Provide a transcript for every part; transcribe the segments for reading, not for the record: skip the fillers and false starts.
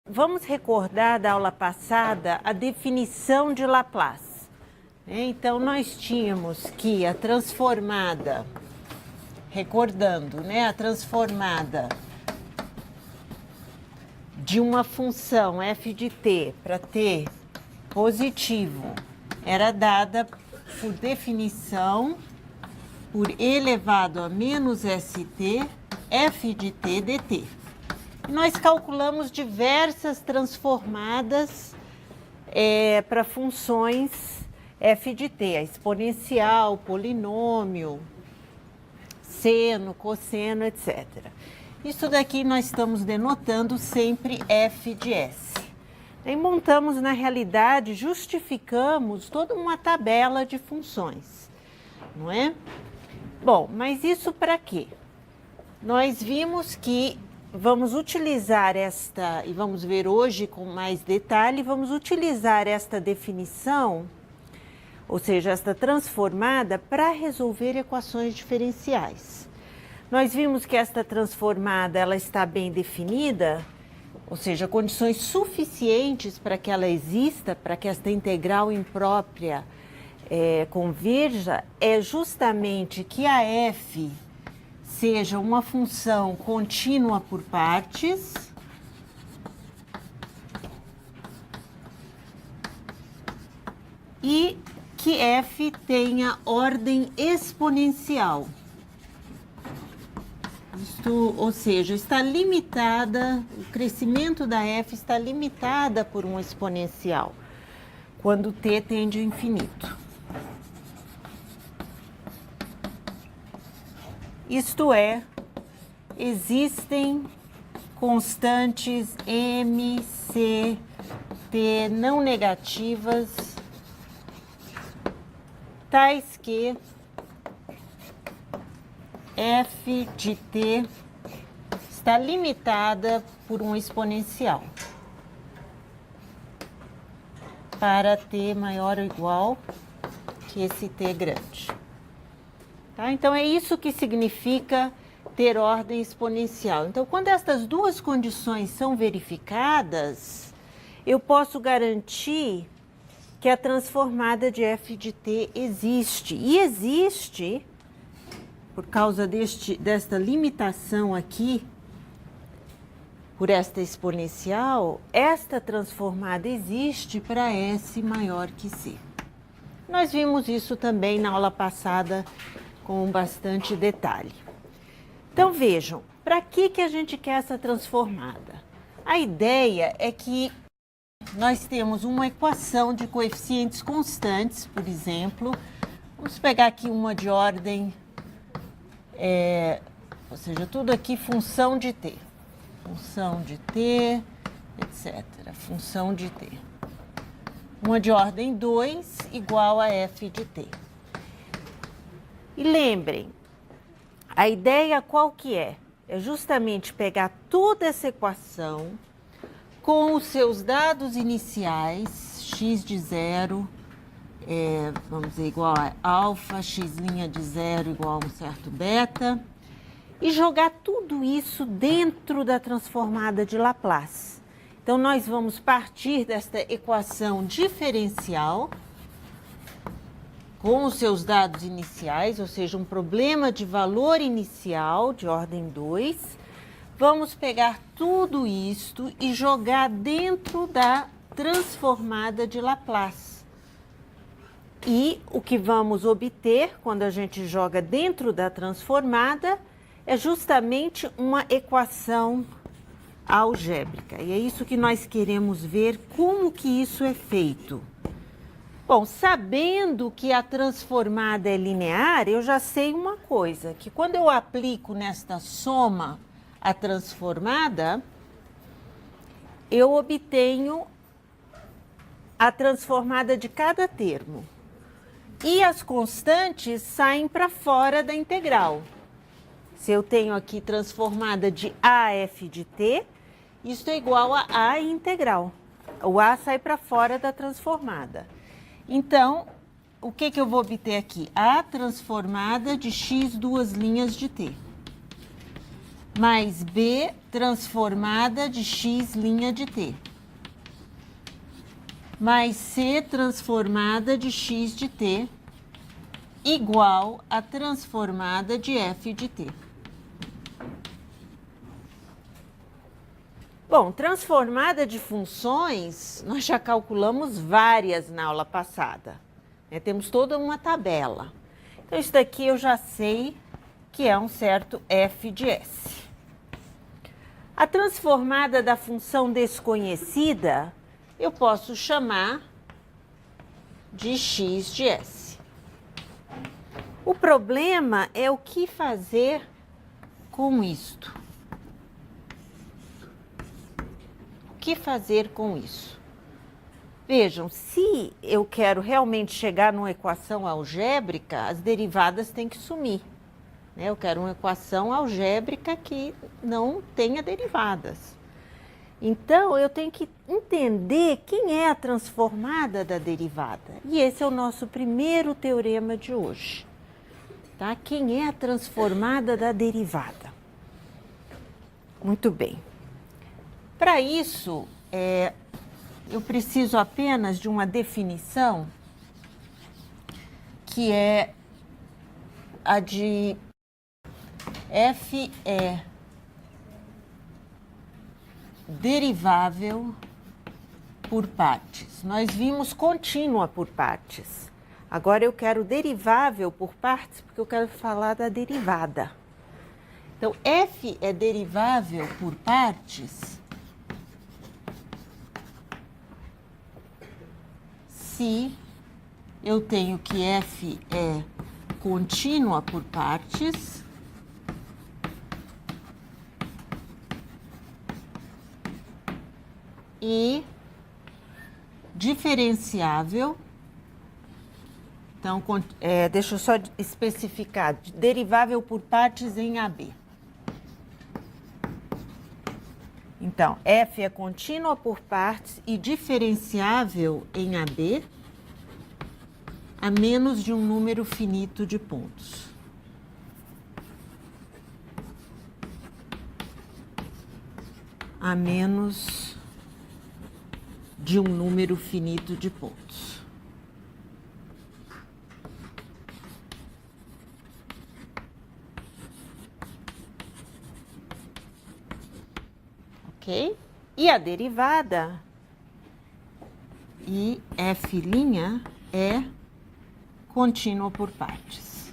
Vamos recordar da aula passada a definição de Laplace. Então, nós tínhamos que a transformada, recordando, a transformada de uma função f de t para t positivo era dada, por definição, por e elevado a menos st, f de t dt. Nós calculamos diversas transformadas para funções f de t, a exponencial, polinômio, seno, cosseno, etc. Isso daqui nós estamos denotando sempre f de s. E montamos, na realidade, justificamos toda uma tabela de funções, não é? Bom, mas isso para quê? Nós vimos que vamos utilizar esta, e vamos ver hoje com mais detalhe, vamos utilizar esta definição, ou seja, esta transformada, para resolver equações diferenciais. Nós vimos que esta transformada ela está bem definida, ou seja, condições suficientes para que ela exista, para que esta integral imprópria converja, é justamente que a f seja uma função contínua por partes e que f tenha ordem exponencial. Isto, ou seja, está limitada, o crescimento da f está limitada por um exponencial, quando t tende ao infinito. Isto é, existem constantes m, c, t não negativas, tais que f de t está limitada por um exponencial para t maior ou igual que esse t grande. Tá? Então, é isso que significa ter ordem exponencial. Então, quando estas duas condições são verificadas, eu posso garantir que a transformada de f de t existe. E existe, por causa desta limitação aqui, por esta exponencial, esta transformada existe para s maior que c. Nós vimos isso também na aula passada com bastante detalhe. Então, vejam, para que a gente quer essa transformada? A ideia é que nós temos uma equação de coeficientes constantes, por exemplo. Vamos pegar aqui uma de ordem, ou seja, tudo aqui função de t. Função de t, etc. Função de t. Uma de ordem 2 igual a f de t. E lembrem, a ideia qual que é? É justamente pegar toda essa equação com os seus dados iniciais, x de 0, vamos dizer, igual a alfa, x' de 0 igual a um certo beta, e jogar tudo isso dentro da transformada de Laplace. Então, nós vamos partir desta equação diferencial, com os seus dados iniciais, ou seja, um problema de valor inicial de ordem 2, vamos pegar tudo isto e jogar dentro da transformada de Laplace. E o que vamos obter quando a gente joga dentro da transformada é justamente uma equação algébrica. E é isso que nós queremos ver, como que isso é feito. Bom, sabendo que a transformada é linear, eu já sei uma coisa, que quando eu aplico nesta soma a transformada, eu obtenho a transformada de cada termo. E as constantes saem para fora da integral. Se eu tenho aqui transformada de AF de t, isso é igual a A integral. O A sai para fora da transformada. Então, o que eu vou obter aqui? A transformada de x duas linhas de t. mais B transformada de x' de t, mais C transformada de x de t, igual a transformada de f de t. Bom, transformada de funções, nós já calculamos várias na aula passada. Temos toda uma tabela. Então, isso daqui eu já sei que é um certo f de s. A transformada da função desconhecida, eu posso chamar de x de s. O problema é o que fazer com isto. O que fazer com isso? Vejam, se eu quero realmente chegar numa equação algébrica, as derivadas têm que sumir. Eu quero uma equação algébrica que não tenha derivadas. Então, eu tenho que entender quem é a transformada da derivada. E esse é o nosso primeiro teorema de hoje. Tá? Quem é a transformada da derivada? Muito bem. Para isso, eu preciso apenas de uma definição que é a de f é derivável por partes. Nós vimos contínua por partes. Agora eu quero derivável por partes porque eu quero falar da derivada. Então, f é derivável por partes se eu tenho que f é contínua por partes e diferenciável. Então, deixa eu só especificar, derivável por partes em AB. Então, f é contínua por partes e diferenciável em AB a menos de um número finito de pontos. A menos de um número finito de pontos. Ok? E a derivada, e f' é contínua por partes.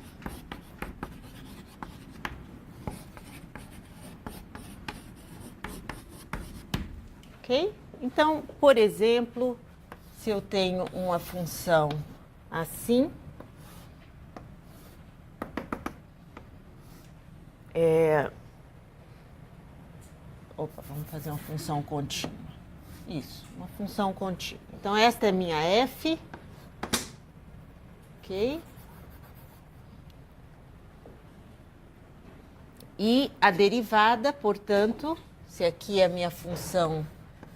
Ok? Então, por exemplo, se eu tenho uma função assim, vamos fazer uma função contínua. Isso, uma função contínua. Então, esta é minha f, ok? E a derivada, portanto, se aqui é a minha função,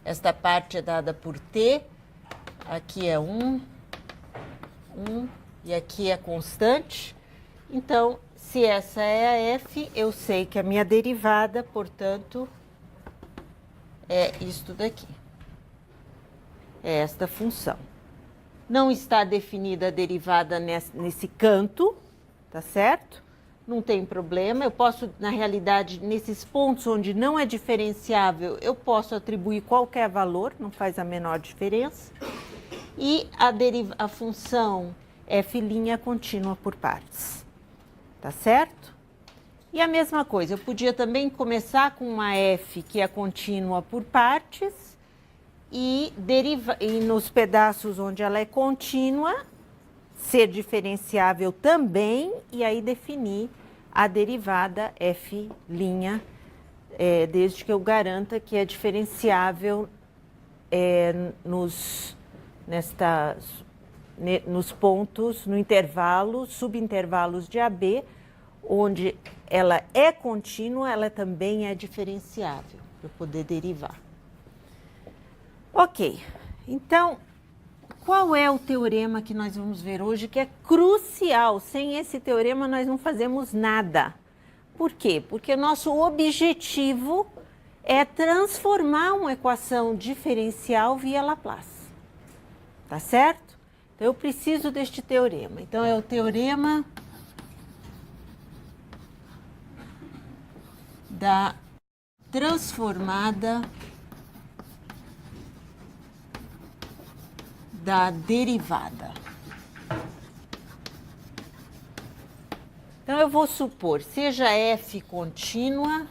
esta parte é dada por t, aqui é 1, e aqui é constante. Então, se essa é a f, eu sei que a minha derivada, portanto, é isto daqui. É esta função. Não está definida a derivada nesse canto, tá certo? Não tem problema. Eu posso, na realidade, nesses pontos onde não é diferenciável, eu posso atribuir qualquer valor, não faz a menor diferença. E a função f' é contínua por partes, tá certo? E a mesma coisa, eu podia também começar com uma f que é contínua por partes e nos pedaços onde ela é contínua, ser diferenciável também, e aí definir a derivada f', desde que eu garanta que é diferenciável nos pontos, no intervalo, subintervalos de AB, onde ela é contínua, ela também é diferenciável, para eu poder derivar. Ok, então, qual é o teorema que nós vamos ver hoje que é crucial? Sem esse teorema nós não fazemos nada. Por quê? Porque o nosso objetivo é transformar uma equação diferencial via Laplace. Tá certo? Então, eu preciso deste teorema. Então, é o teorema da transformada da derivada. Então, eu vou supor, seja f contínua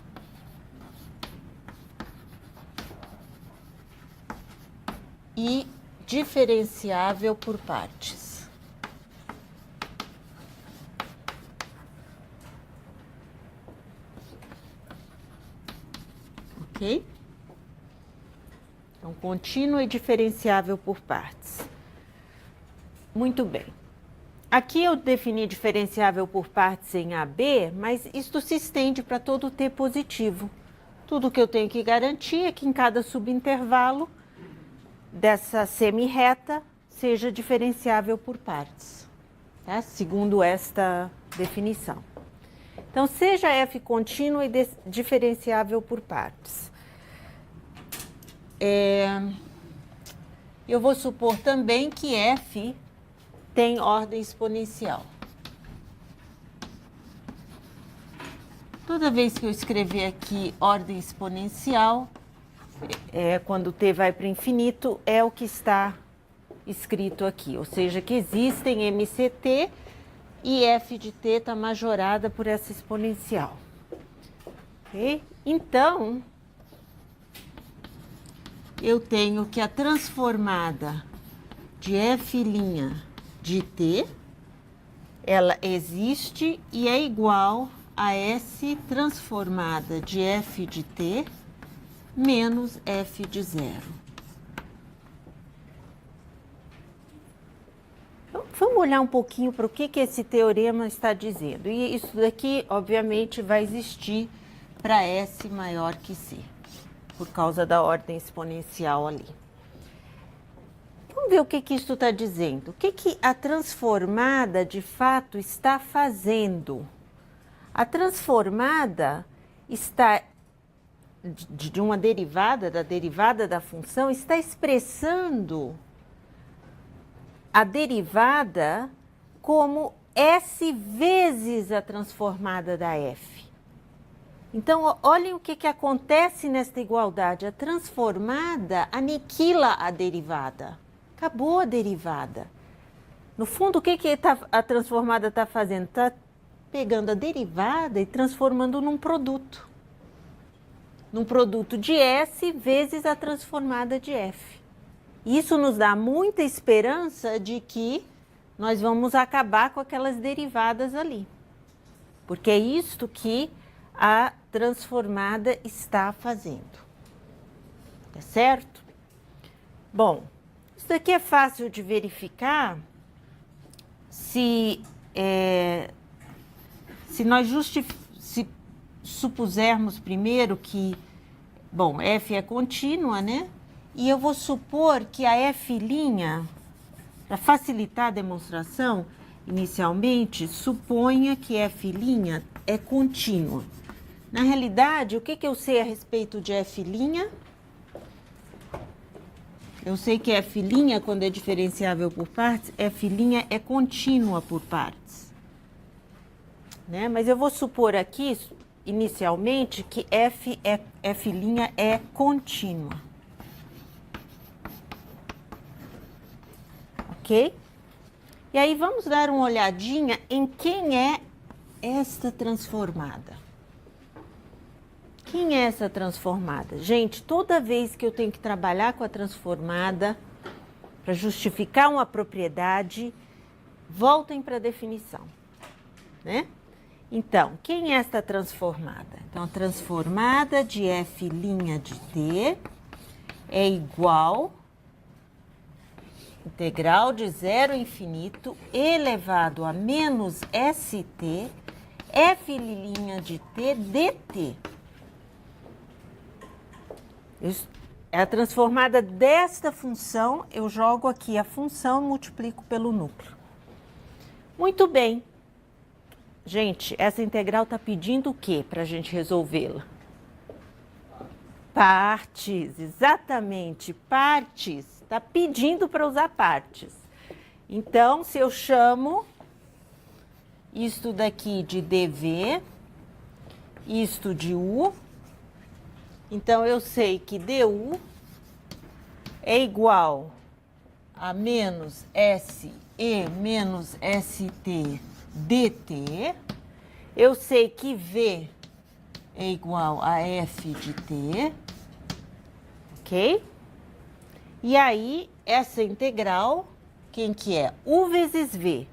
e diferenciável por partes. Ok? Então, contínua e diferenciável por partes. Muito bem. Aqui eu defini diferenciável por partes em AB, mas isto se estende para todo t positivo. Tudo que eu tenho que garantir é que em cada subintervalo dessa semi-reta seja diferenciável por partes, tá? Segundo esta definição. Então, seja f contínua e diferenciável por partes. Eu vou supor também que f tem ordem exponencial. Toda vez que eu escrever aqui ordem exponencial, quando t vai para o infinito, é o que está escrito aqui. Ou seja, que existem MCT e f de t está majorada por essa exponencial. Okay? Então, eu tenho que a transformada de f' de t, ela existe e é igual a S transformada de f de t menos f de zero. Então, vamos olhar um pouquinho para o que esse teorema está dizendo. E isso daqui, obviamente, vai existir para S maior que C, por causa da ordem exponencial ali. Vamos ver o que isso está dizendo. O que a transformada, de fato, está fazendo? A transformada está de uma derivada, da derivada da função, está expressando a derivada como S vezes a transformada da f. Então, olhem o que acontece nesta igualdade. A transformada aniquila a derivada. Acabou a derivada. No fundo, o que a transformada está fazendo? Está pegando a derivada e transformando num produto. Num produto de S vezes a transformada de f. Isso nos dá muita esperança de que nós vamos acabar com aquelas derivadas ali. Porque é isto que a transformada está fazendo. Tá certo? Bom, isso daqui é fácil de verificar se nós se supusermos primeiro que, bom, f é contínua, né? E eu vou supor que a f', para facilitar a demonstração, inicialmente, suponha que f' é contínua. Na realidade, o que eu sei a respeito de f'? Eu sei que f', quando é diferenciável por partes, f' é contínua por partes. Né? Mas eu vou supor aqui, inicialmente, que f' é contínua. Ok? E aí vamos dar uma olhadinha em quem é esta transformada. Quem é essa transformada? Gente, toda vez que eu tenho que trabalhar com a transformada para justificar uma propriedade, voltem para a definição, né? Então, quem é esta transformada? Então, a transformada de f' de t é igual integral de 0 a infinito elevado a menos st f' de t dt. É a transformada desta função, eu jogo aqui a função e multiplico pelo núcleo. Muito bem. Gente, essa integral está pedindo o quê para a gente resolvê-la? Partes, exatamente, partes. Está pedindo para usar partes. Então, se eu chamo isto daqui de dv, isto de u, então eu sei que du é igual a menos SE menos ST dt. Eu sei que V é igual a F de T, ok? E aí, essa integral, quem que é? U vezes V.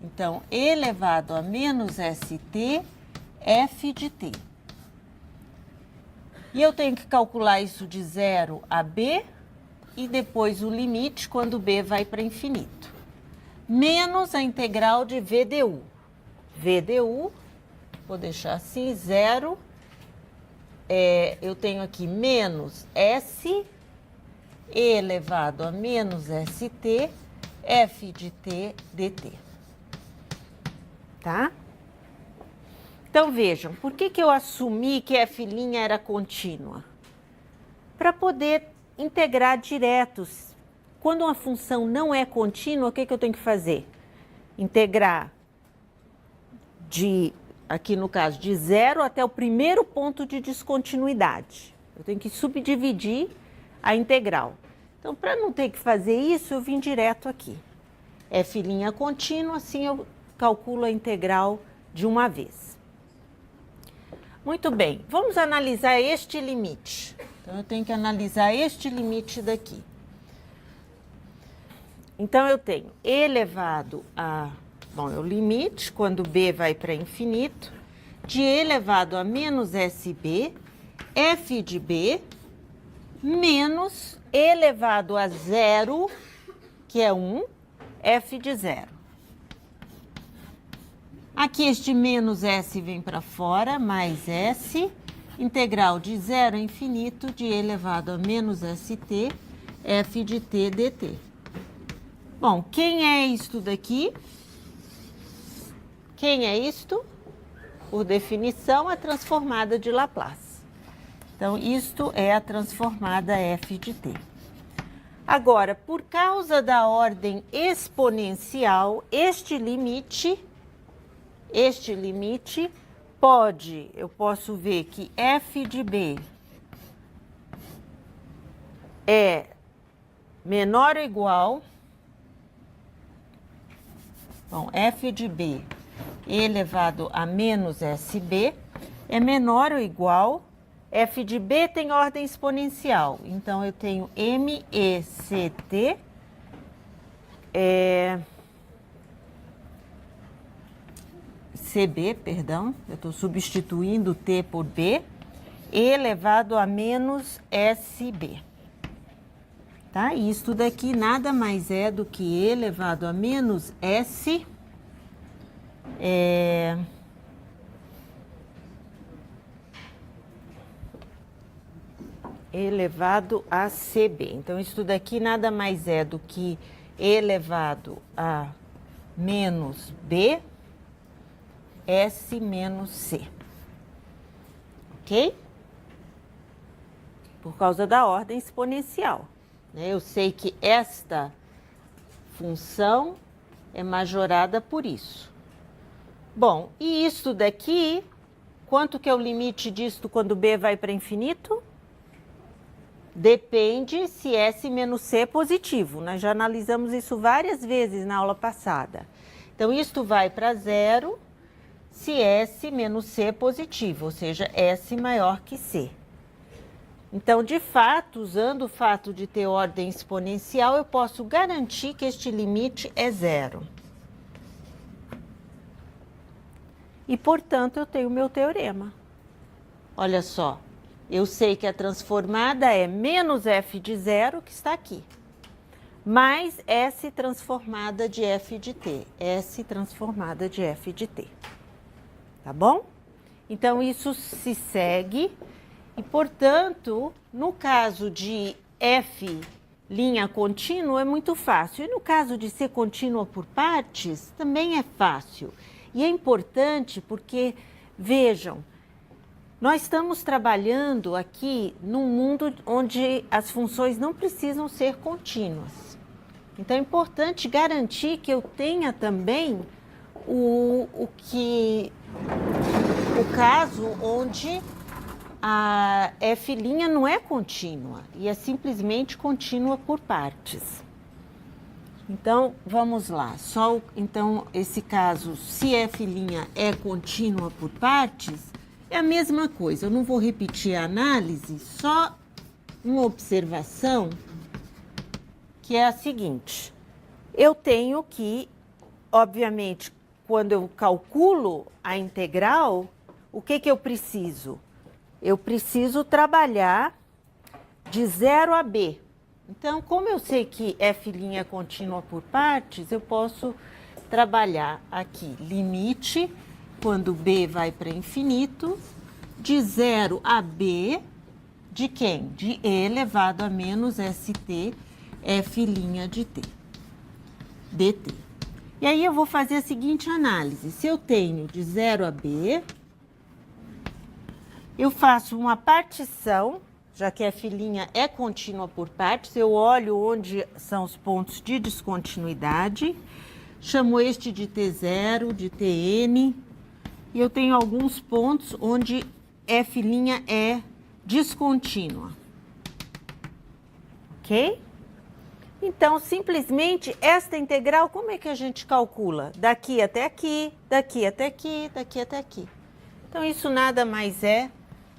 Então, elevado a menos ST, F de T. E eu tenho que calcular isso de 0 a B, e depois o limite quando B vai para infinito. Menos a integral de VDU. VDU, vou deixar assim, 0. Eu tenho aqui menos S elevado a menos ST, F de T dt. Tá? Então, vejam, por que eu assumi que F' era contínua? Para poder integrar diretos. Quando uma função não é contínua, o que eu tenho que fazer? Integrar aqui no caso, de 0 até o primeiro ponto de descontinuidade. Eu tenho que subdividir a integral. Então, para não ter que fazer isso, eu vim direto aqui. F' contínua, assim eu calculo a integral de uma vez. Muito bem, vamos analisar este limite. Então, eu tenho que analisar este limite daqui. Então, eu tenho elevado a... Bom, é o limite, quando B vai para infinito, de elevado a menos SB, F de B, menos elevado a 0, que é 1, F de 0. Aqui este menos S vem para fora, mais S, integral de 0 a infinito de elevado a menos ST, F de T dt. Bom, quem é isto daqui? Quem é isto? Por definição, a transformada de Laplace. Então, isto é a transformada F de T. Agora, por causa da ordem exponencial, este limite eu posso ver que F de B é menor ou igual, bom, F de B elevado a menos SB é menor ou igual, F de B tem ordem exponencial, então eu tenho MECT, CB, perdão, eu estou substituindo T por B, elevado a menos SB. Tá? E isso daqui nada mais é do que elevado a menos S elevado a CB. Então, isso daqui nada mais é do que elevado a menos B, S menos C. Ok? Por causa da ordem exponencial. Eu sei que esta função é majorada por isso. Bom, e isso daqui, quanto que é o limite disto quando B vai para infinito? Depende se S menos C é positivo. Nós já analisamos isso várias vezes na aula passada. Então, isto vai para 0 se S menos C é positivo, ou seja, S maior que C. Então, de fato, usando o fato de ter ordem exponencial, eu posso garantir que este limite é 0. E, portanto, eu tenho o meu teorema. Olha só, eu sei que a transformada é menos F de 0, que está aqui, mais S transformada de F de T. S transformada de F de T. Tá bom? Então, isso se segue. E, portanto, no caso de F' contínua é muito fácil. E no caso de ser contínua por partes, também é fácil. E é importante porque, vejam, nós estamos trabalhando aqui num mundo onde as funções não precisam ser contínuas. Então é importante garantir que eu tenha também o caso onde a f' não é contínua e é simplesmente contínua por partes. Então, vamos lá. Então, esse caso, se f' é contínua por partes, é a mesma coisa. Eu não vou repetir a análise, só uma observação, que é a seguinte. Eu tenho que, obviamente, quando eu calculo a integral, o que eu preciso? Eu preciso trabalhar de 0 a b. Então, como eu sei que f' é contínua por partes, eu posso trabalhar aqui limite, quando b vai para infinito, de 0 a b, de quem? De e elevado a menos st, f' de t, dt. E aí eu vou fazer a seguinte análise. Se eu tenho de 0 a b, eu faço uma partição, já que f' é contínua por partes, eu olho onde são os pontos de descontinuidade, chamo este de T0, de Tn, e eu tenho alguns pontos onde f' é descontínua. Ok? Então, simplesmente, esta integral, como é que a gente calcula? Daqui até aqui, daqui até aqui, daqui até aqui. Então, isso nada mais é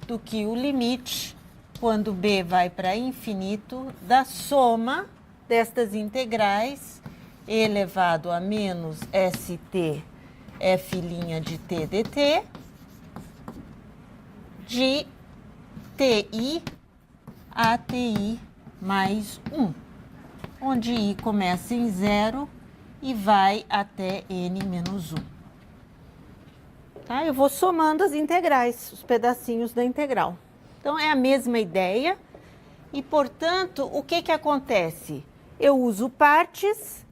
do que o limite, quando b vai para infinito, da soma destas integrais, e elevado a menos st, f' de t dt, de ti a ti mais 1, onde i começa em 0 e vai até n menos 1. Tá? Eu vou somando as integrais, os pedacinhos da integral. Então, é a mesma ideia e, portanto, o que acontece? Eu uso partes,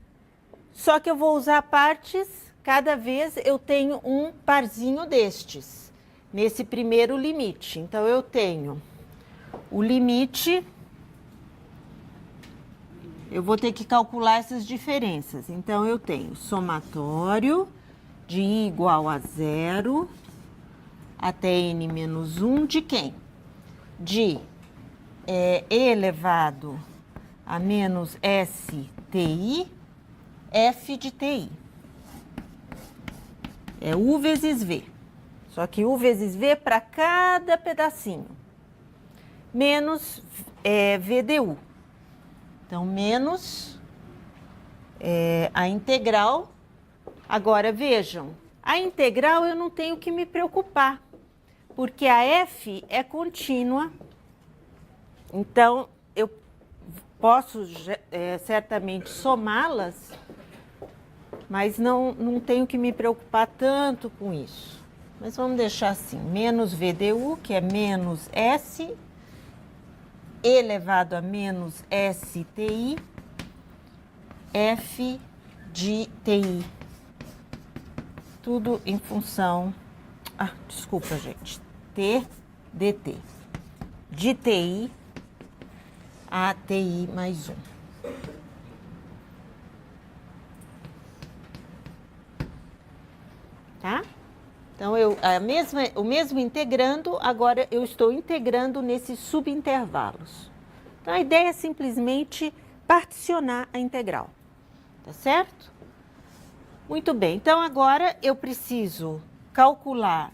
só que eu vou usar partes, cada vez eu tenho um parzinho destes, nesse primeiro limite. Então, eu tenho o limite, eu vou ter que calcular essas diferenças. Então, eu tenho somatório de i igual a 0 até n menos 1 de quem? De e elevado a menos sti, f de ti. É u vezes v. Só que u vezes v para cada pedacinho. Menos vdu. Então, menos a integral. Agora, vejam, a integral eu não tenho que me preocupar, porque a f é contínua, então eu posso certamente somá-las, mas não tenho que me preocupar tanto com isso. Mas vamos deixar assim, menos vdu, que é menos s, elevado a menos sti, f de ti. Tudo em função, desculpa, gente, t dt, de ti a ti mais 1. Tá? Então, o mesmo integrando, agora eu estou integrando nesses subintervalos. Então, a ideia é simplesmente particionar a integral, tá certo? Muito bem, então agora eu preciso calcular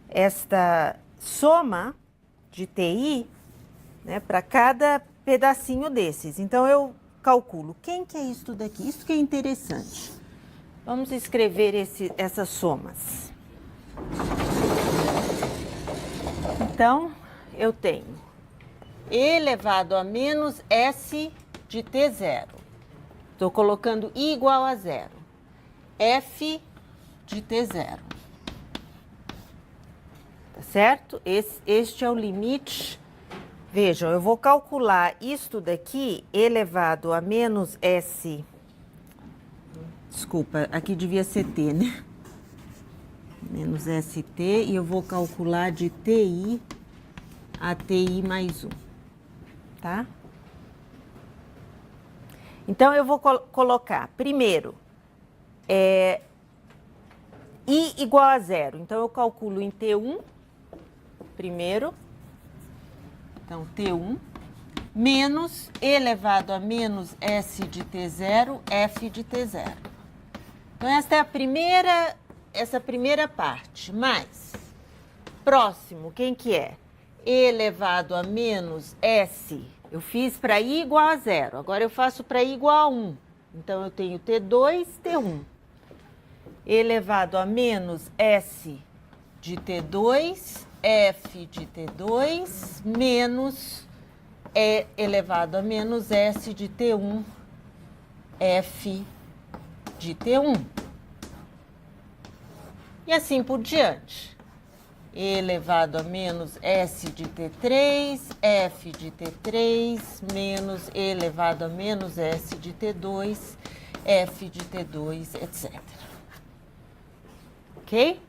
esta soma de TI, né, para cada pedacinho desses. Então, eu calculo quem que é isto daqui, isso que é interessante. Vamos escrever essas somas. Então, eu tenho e elevado a menos s de t0. Estou colocando i igual a 0. F de t0. Tá certo? Este é o limite. Vejam, eu vou calcular isto daqui elevado a menos s Desculpa, aqui devia ser T, né? Menos ST, e eu vou calcular de TI a TI mais 1, tá? Então, eu vou colocar, primeiro, I igual a 0. Então, eu calculo em T1, primeiro. Então, T1, menos E elevado a menos S de T0, F de T0. Então, essa primeira parte, mais, próximo, quem que é? E elevado a menos S, eu fiz para I igual a 0, agora eu faço para I igual a 1. Então, eu tenho T2, T1. E elevado a menos S de T2, F de T2, menos E elevado a menos S de T1, F de T1. E assim por diante. E elevado a menos S de T3, F de T3, menos E elevado a menos S de T2, F de T2, etc. Ok?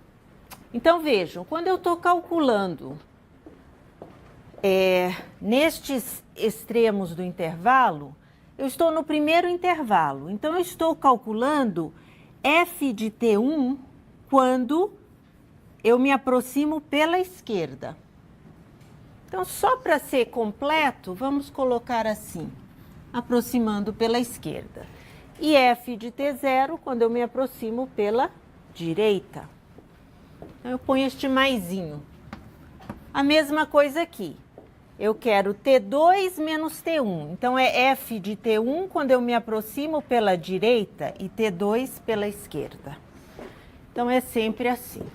Então, vejam, quando eu estou calculando nestes extremos do intervalo, eu estou no primeiro intervalo. Então, eu estou calculando F de T1 quando eu me aproximo pela esquerda. Então, só para ser completo, vamos colocar assim, aproximando pela esquerda. E F de T0 quando eu me aproximo pela direita. Então, eu ponho este maisinho. A mesma coisa aqui. Eu quero T2 menos T1. Então, é F de T1 quando eu me aproximo pela direita e T2 pela esquerda. Então, é sempre assim.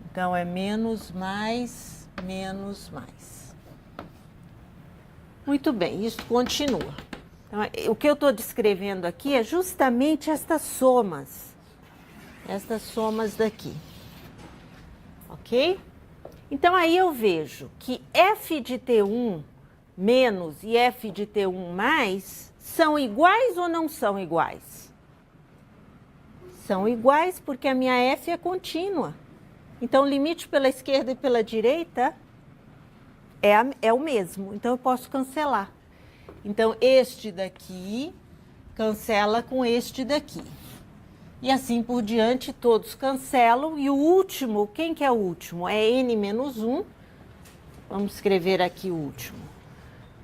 Então, é menos, mais, menos, mais. Muito bem, isso continua. Então, o que eu estou descrevendo aqui é justamente estas somas daqui, ok? Então, aí eu vejo que F de T1 menos e F de T1 mais são iguais ou não são iguais? São iguais porque a minha F é contínua. Então, o limite pela esquerda e pela direita é o mesmo. Então, eu posso cancelar. Então, este daqui cancela com este daqui. E assim por diante, todos cancelam. E o último, quem que é o último? É N menos 1. Vamos escrever aqui o último.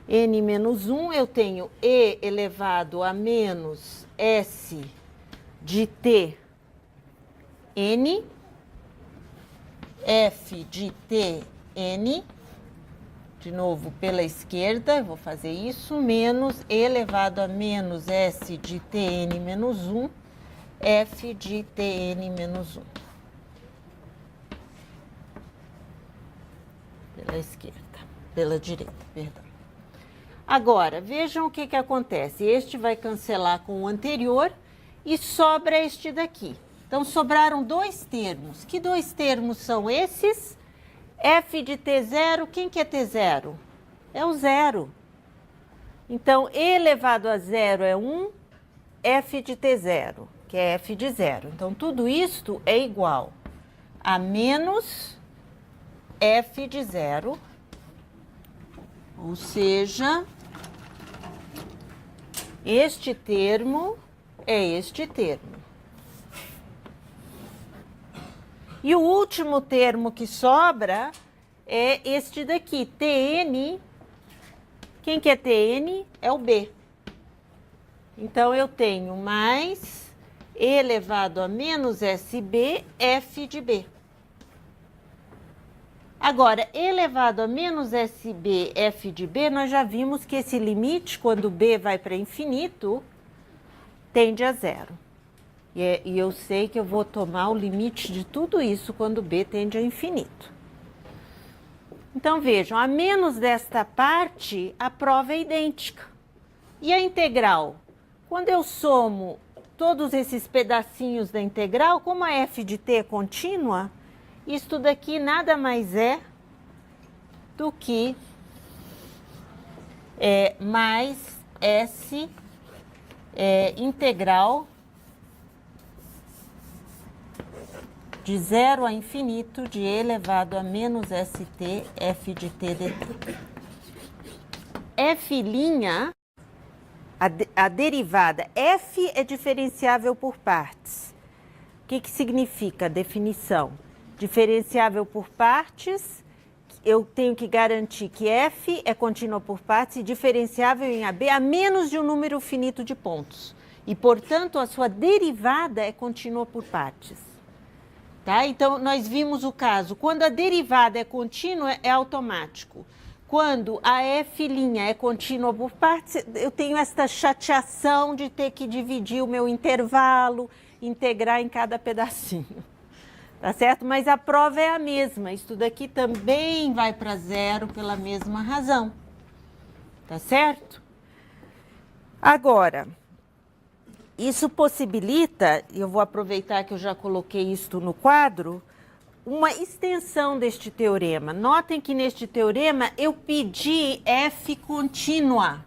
N menos 1, eu tenho E elevado a menos S de T, N, F de T, N, de novo pela esquerda, eu vou fazer isso, menos E elevado a menos S de Tn menos 1, F de Tn menos 1. Pela esquerda, pela direita, perdão. Agora, vejam o que acontece. Este vai cancelar com o anterior e sobra este daqui. Então, sobraram dois termos. Que dois termos são esses? F de T0, quem que é T0? É o zero. Então, E elevado a zero é 1, F de T0, que é F de zero. Então, tudo isto é igual a menos F de zero, ou seja, este termo é este termo. E o último termo que sobra é este daqui, Tn. Quem que é Tn? É o B. Então, eu tenho mais E elevado a menos SB, F de B. Agora, E elevado a menos SB, F de B, nós já vimos que esse limite, quando B vai para infinito, tende a zero. E eu sei que eu vou tomar o limite de tudo isso quando B tende a infinito. Então, vejam, a menos desta parte, a prova é idêntica. E a integral? Quando eu somo todos esses pedacinhos da integral, como a F de T é contínua, isto daqui nada mais é do que mais S integral de 0 a infinito de e elevado a menos st f de t dt. F', a derivada, f é diferenciável por partes. O que significa a definição? Diferenciável por partes, eu tenho que garantir que f é contínua por partes e diferenciável em AB a menos de um número finito de pontos. E, portanto, a sua derivada é contínua por partes. Tá? Então, nós vimos o caso, quando a derivada é contínua, é automático. Quando a f' é contínua por partes, eu tenho esta chateação de ter que dividir o meu intervalo, integrar em cada pedacinho. Tá certo? Mas a prova é a mesma. Isso daqui também vai para zero pela mesma razão. Tá certo? Agora, isso possibilita, e eu vou aproveitar que eu já coloquei isto no quadro, uma extensão deste teorema. Notem que neste teorema eu pedi f contínua.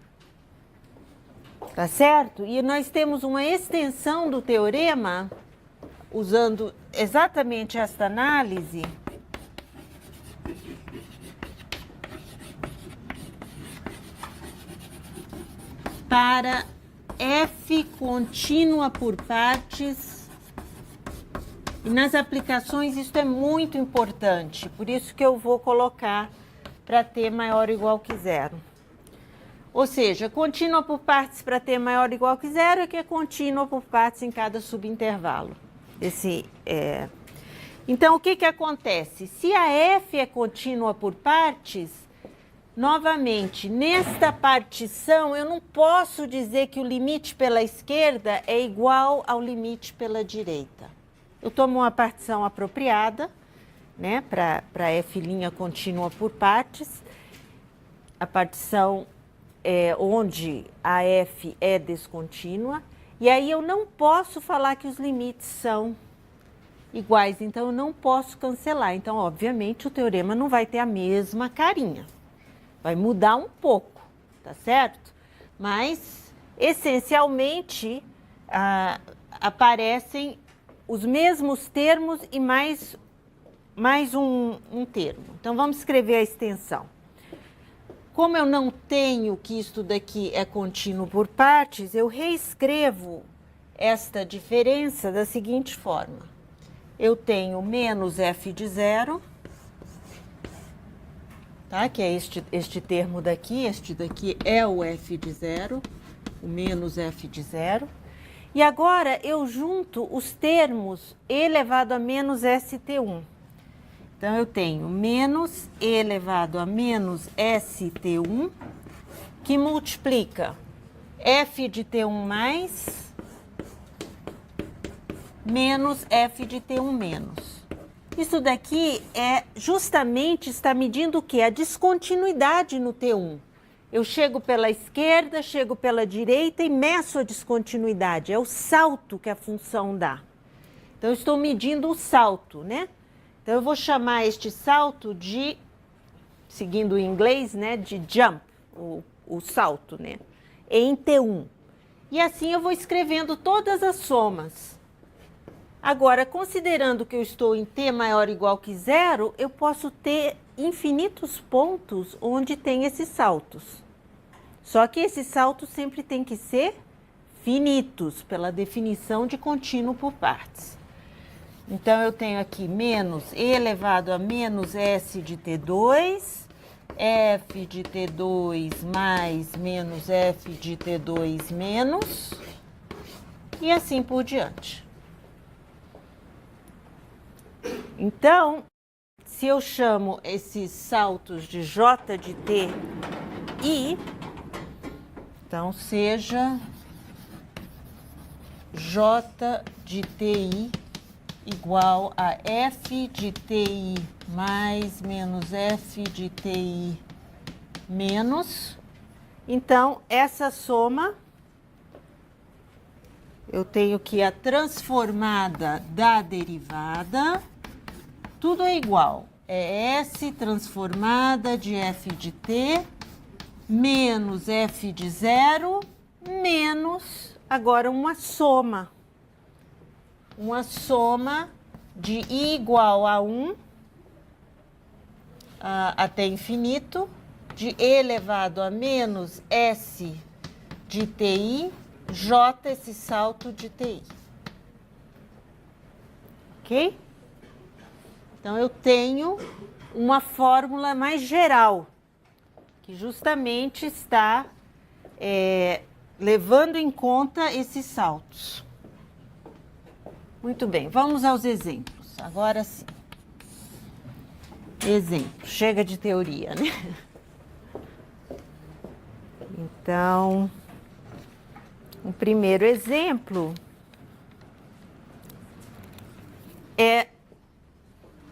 Tá certo? E nós temos uma extensão do teorema, usando exatamente esta análise, para f contínua por partes. E nas aplicações isso é muito importante, por isso que eu vou colocar para t maior ou igual que zero. Ou seja, contínua por partes para t maior ou igual que zero é que é contínua por partes em cada subintervalo. Então, o que acontece? Se a f é contínua por partes, novamente, nesta partição, eu não posso dizer que o limite pela esquerda é igual ao limite pela direita. Eu tomo uma partição apropriada, né, para f' contínua por partes. A partição onde a f é descontínua. E aí eu não posso falar que os limites são iguais, então eu não posso cancelar. Então, obviamente, o teorema não vai ter a mesma carinha. Vai mudar um pouco, tá certo? Mas, essencialmente, aparecem os mesmos termos e mais um termo. Então, vamos escrever a extensão. Como eu não tenho que isso daqui é contínuo por partes, eu reescrevo esta diferença da seguinte forma. Eu tenho menos f de zero, tá? Que é este termo daqui, este daqui é o f de zero, o menos f de zero. E agora eu junto os termos e elevado a menos st1. Então, eu tenho menos e elevado a menos st1, que multiplica f de t1 mais menos f de t1 menos. Isso daqui justamente está medindo o quê? A descontinuidade no t1. Eu chego pela esquerda, chego pela direita e meço a descontinuidade. É o salto que a função dá. Então, eu estou medindo o salto, né? Então, eu vou chamar este salto de, seguindo o inglês, né, de jump, o salto, né, em T1. E assim eu vou escrevendo todas as somas. Agora, considerando que eu estou em T maior ou igual que zero, eu posso ter infinitos pontos onde tem esses saltos. Só que esses saltos sempre têm que ser finitos, pela definição de contínuo por partes. Então, eu tenho aqui menos e elevado a menos s de t2, f de t2 mais menos f de t2 menos, e assim por diante. Então, se eu chamo esses saltos de j de t i, então seja j de ti igual a f de ti mais menos f de ti menos. Então, essa soma, eu tenho que a transformada da derivada, tudo é igual. É S transformada de f de t menos f de zero menos agora uma soma. Uma soma de I igual a 1 até infinito, de E elevado a menos S de TI, J esse salto de TI. Ok? Então, eu tenho uma fórmula mais geral, que justamente está levando em conta esses saltos. Muito bem, vamos aos exemplos. Agora sim. Exemplo, chega de teoria, né? Então, o primeiro exemplo é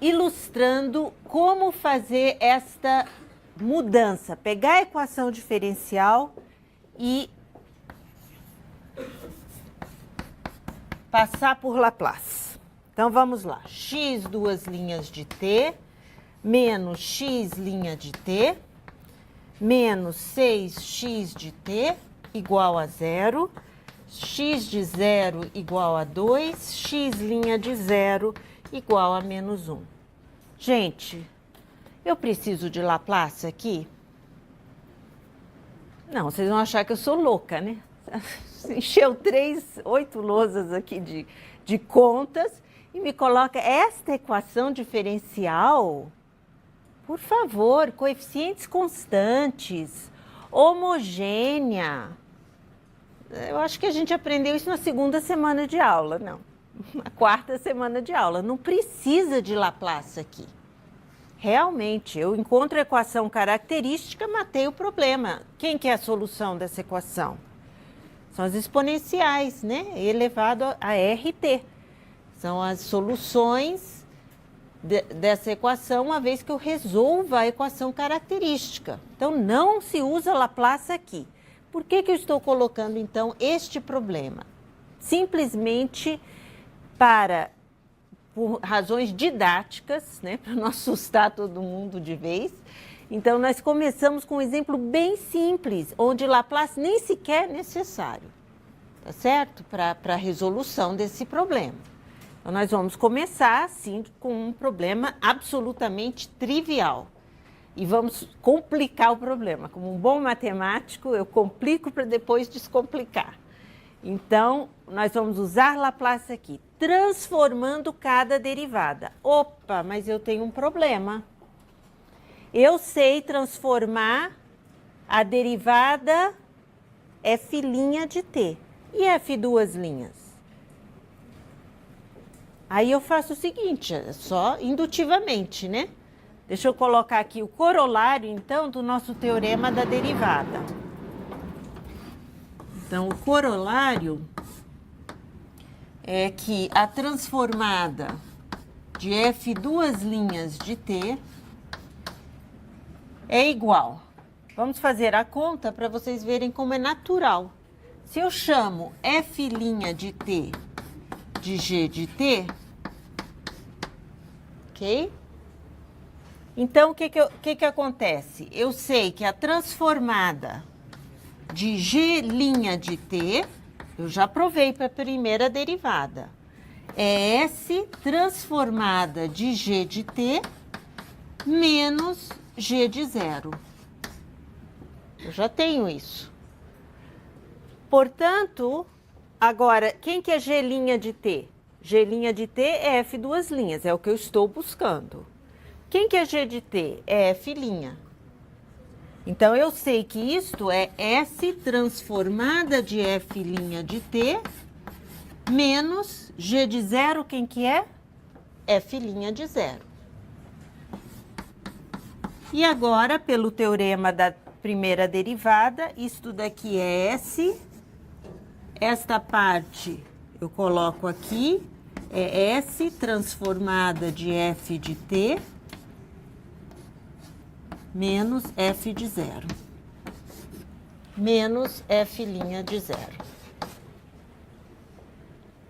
ilustrando como fazer esta mudança, pegar a equação diferencial e passar por Laplace. Então, vamos lá. X duas linhas de t, menos x linha de t, menos 6x de t, igual a 0. X de 0 igual a 2, x linha de 0 igual a menos 1. Gente, eu preciso de Laplace aqui? Não, vocês vão achar que eu sou louca, né? Encheu 8 lousas aqui de contas e me coloca esta equação diferencial. Por favor, coeficientes constantes, homogênea. Eu acho que a gente aprendeu isso na segunda semana de aula, não. Na quarta semana de aula. Não precisa de Laplace aqui. Realmente, eu encontro a equação característica, matei o problema. Quem que é a solução dessa equação? São as exponenciais, né? Elevado a RT. São as soluções dessa equação, uma vez que eu resolva a equação característica. Então, não se usa Laplace aqui. Por que eu estou colocando, então, este problema? Simplesmente por razões didáticas, né, para não assustar todo mundo de vez. Então, nós começamos com um exemplo bem simples, onde Laplace nem sequer é necessário, tá certo? Para a resolução desse problema. Então, nós vamos começar, assim, com um problema absolutamente trivial. E vamos complicar o problema. Como um bom matemático, eu complico para depois descomplicar. Então, nós vamos usar Laplace aqui, transformando cada derivada. Opa, mas eu tenho um problema. Eu sei transformar a derivada f' de t. E f duas linhas? Aí eu faço o seguinte, só indutivamente, né? Deixa eu colocar aqui o corolário, então, do nosso teorema da derivada. Então, o corolário é que a transformada de f duas linhas de t é igual. Vamos fazer a conta para vocês verem como é natural. Se eu chamo f' de t de g de t, ok? Então, o que acontece? Eu sei que a transformada de g' de t, eu já provei para a primeira derivada, é S transformada de g de t menos g de 0. Eu já tenho isso. Portanto, agora, quem que é g' de t? G' de t é f duas linhas, é o que eu estou buscando. Quem que é g de t? É f'. Então, eu sei que isto é S transformada de f' de t menos g de 0, quem que é? F' de 0. E agora, pelo teorema da primeira derivada, isto daqui é S. Esta parte eu coloco aqui, é S transformada de f de t menos f de 0, menos f' de 0.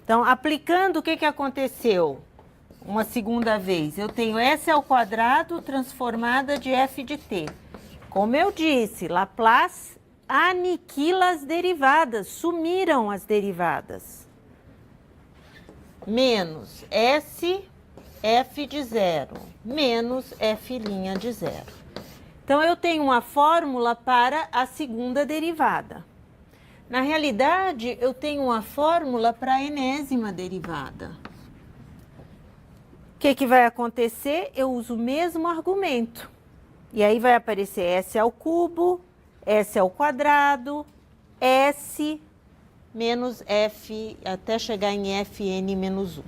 Então, aplicando, o que aconteceu? Uma segunda vez, eu tenho S ao quadrado transformada de f de t. Como eu disse, Laplace aniquila as derivadas, sumiram as derivadas. Menos S, f de 0, menos f' de 0. Então, eu tenho uma fórmula para a segunda derivada. Na realidade, eu tenho uma fórmula para a enésima derivada. O que vai acontecer? Eu uso o mesmo argumento. E aí vai aparecer s ao cubo, s ao quadrado, s menos f, até chegar em fn menos 1.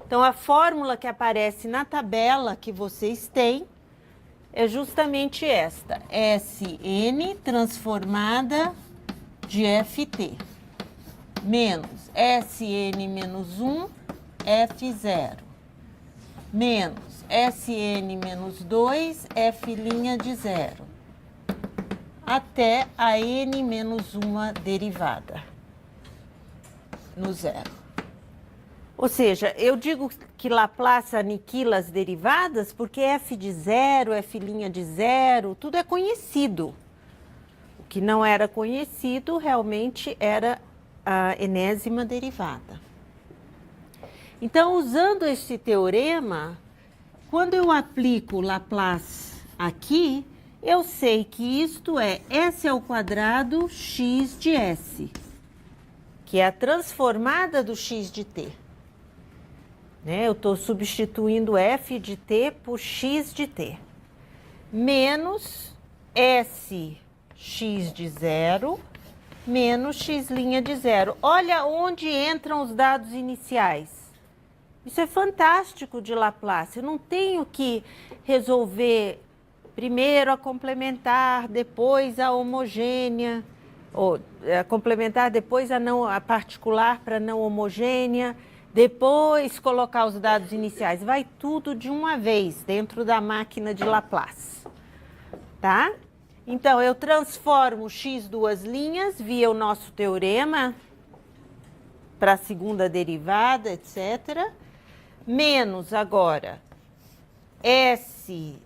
Então, a fórmula que aparece na tabela que vocês têm é justamente esta, Sn transformada de ft, menos Sn menos 1, f0, menos Sn menos 2, f' de 0, até a n menos 1 derivada, no zero. Ou seja, eu digo que Laplace aniquila as derivadas porque f de 0, f' de 0, tudo é conhecido. O que não era conhecido realmente era a enésima derivada. Então, usando este teorema, quando eu aplico Laplace aqui, eu sei que isto é s ao quadrado x de s, que é a transformada do x de t. Eu estou substituindo f de t por x de t, menos s x de 0, menos x' de 0. Olha onde entram os dados iniciais. Isso é fantástico de Laplace. Eu não tenho que resolver primeiro a complementar, depois a homogênea, ou a complementar, depois a particular para não homogênea, depois colocar os dados iniciais. Vai tudo de uma vez dentro da máquina de Laplace, tá? Então, eu transformo x duas linhas via o nosso teorema para a segunda derivada, etc. Menos agora s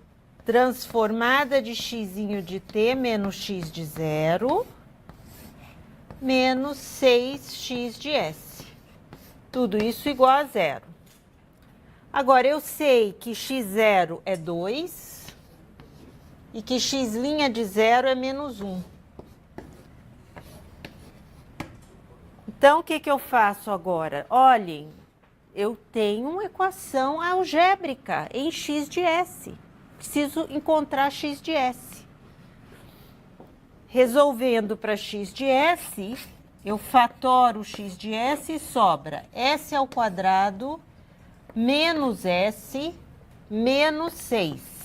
transformada de x de t menos x de 0, menos 6x de s. Tudo isso igual a 0. Agora, eu sei que x0 é 2 e que x' de 0 é menos 1. Então, o que eu faço agora? Olhem, eu tenho uma equação algébrica em x de s. Preciso encontrar x de s. Resolvendo para x de s, eu fatoro x de s e sobra s ao quadrado menos s menos 6.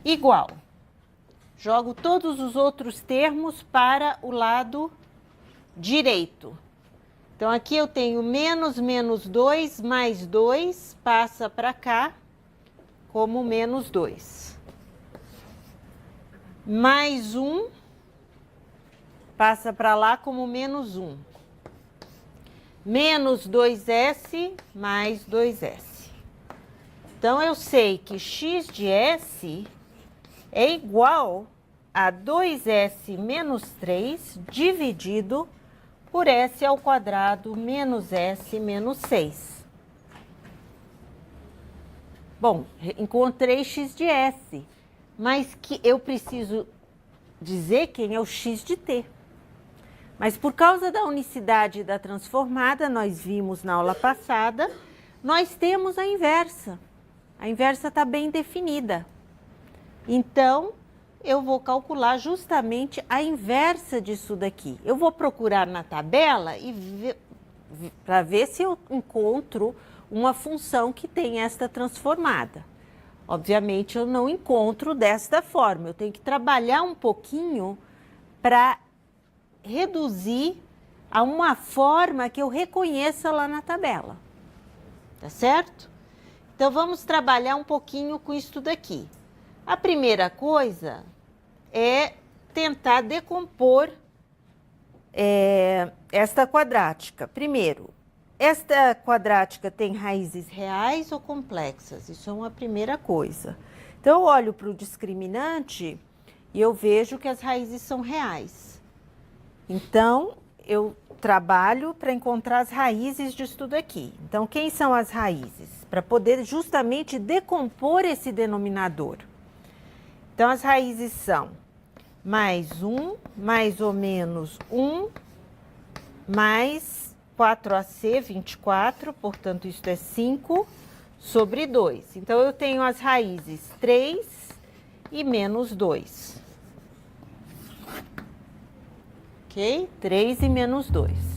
Igual. Jogo todos os outros termos para o lado direito. Então, aqui eu tenho menos 2 mais 2 passa para cá como menos 2. Mais 1 passa para lá como menos 1. Menos 2s mais 2s. Então, eu sei que x de s é igual a 2s menos 3 dividido por s ao quadrado menos s menos 6. Bom, encontrei x de s, mas que eu preciso dizer quem é o x de t. Mas por causa da unicidade da transformada, nós vimos na aula passada, nós temos a inversa. A inversa está bem definida. Então, eu vou calcular justamente a inversa disso daqui. Eu vou procurar na tabela e para ver se eu encontro uma função que tem esta transformada. Obviamente, eu não encontro desta forma. Eu tenho que trabalhar um pouquinho para reduzir a uma forma que eu reconheça lá na tabela. Tá certo? Então, vamos trabalhar um pouquinho com isso daqui. A primeira coisa é tentar decompor esta quadrática. Primeiro, esta quadrática tem raízes reais ou complexas? Isso é uma primeira coisa. Então, eu olho para o discriminante e eu vejo que as raízes são reais. Então, eu trabalho para encontrar as raízes disso tudo aqui. Então, quem são as raízes? Para poder justamente decompor esse denominador. Então, as raízes são mais 1, mais ou menos 1, mais 4AC, 24, portanto, isso é 5 sobre 2. Então, eu tenho as raízes 3 e menos 2. Ok? 3 e menos 2.